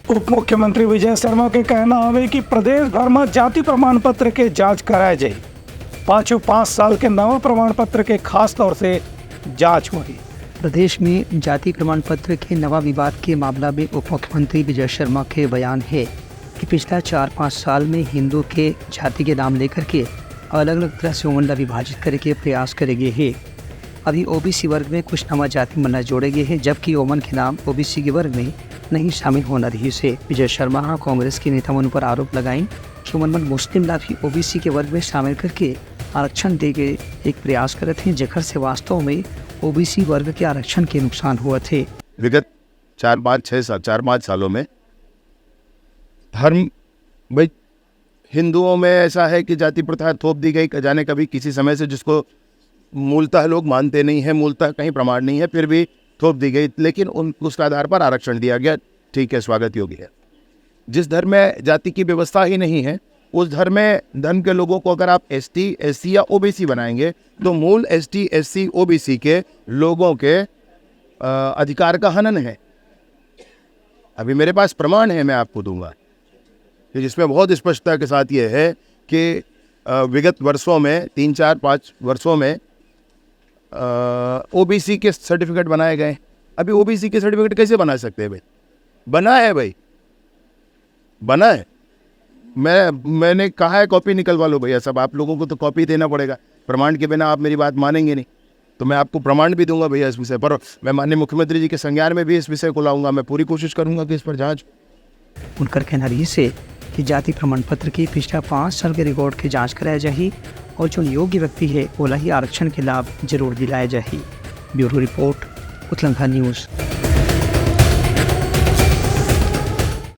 उप मुख्यमंत्री विजय शर्मा के कहना है कि प्रदेश भर में जाति प्रमाण पत्र के जांच कराए जाए। पाँचों 5 साल के नवा प्रमाण पत्र के खास तौर से जांच हुई। प्रदेश में जाति प्रमाण पत्र के नवा विवाद के मामला में उप मुख्यमंत्री विजय शर्मा के बयान है कि पिछला 4-5 साल में हिंदू के जाति के नाम लेकर के अलग अलग तरह से उमंडा विभाजित करने के प्रयास करे गए हैं। अभी ओबीसी वर्ग में कुछ नवा जाति मंडल जोड़े गए हैं, जबकि ओमन के नाम ओबीसी के वर्ग में नहीं शामिल होना रही से। विजय शर्मा कांग्रेस के नेता उन पर आरोप लगाएं कि ओमन मुस्लिम ला भी ओबीसी के वर्ग में शामिल करके आरक्षण दे के एक प्रयास करे थे, जेकर से वास्तव में ओबीसी वर्ग के आरक्षण के नुकसान हुए थे। विगत 4-5 सालों में धर्म भाई हिंदुओं में ऐसा है कि जाति प्रथा थोप दी गई जाने कभी किसी समय से, जिसको मूलतः लोग मानते नहीं है, मूलतः कहीं प्रमाण नहीं है, फिर भी थोप दी गई, लेकिन उसके आधार पर आरक्षण दिया गया। ठीक है, स्वागत योग्य है। जिस धर्म में जाति की व्यवस्था ही नहीं है, उस धर्म के लोगों को अगर आप एसटी, एससी या ओबीसी बनाएंगे तो मूल एसटी, एससी, ओबीसी के लोगों के अधिकार का हनन है। अभी मेरे पास प्रमाण है, मैं आपको दूंगा, जिसमें बहुत स्पष्टता के साथ ये है कि विगत वर्षों में 3-4-5 वर्षों में ओबीसी के सर्टिफिकेट बनाए गए। अभी ओबीसी के सर्टिफिकेट कैसे बना सकते हैं भाई? बना है भाई, बना है। मैंने कहा है कॉपी निकलवा लो भैया सब, आप लोगों को तो कॉपी देना पड़ेगा, प्रमाण के बिना आप मेरी बात मानेंगे नहीं। तो मैं आपको प्रमाण भी दूंगा भैया इस विषय पर, मैं माननीय मुख्यमंत्री जी के संज्ञान में भी इस विषय को लाऊंगा। मैं पूरी कोशिश करूंगा कि इस पर जांच। उनका कहना रही से कि जाति प्रमाण पत्र की पिछला 5 साल के रिकॉर्ड की जांच कराया जाए और जो योग्य व्यक्ति है वो ही आरक्षण के लाभ जरूर दिलाया जाए। Bureau report, Uttarakhand news.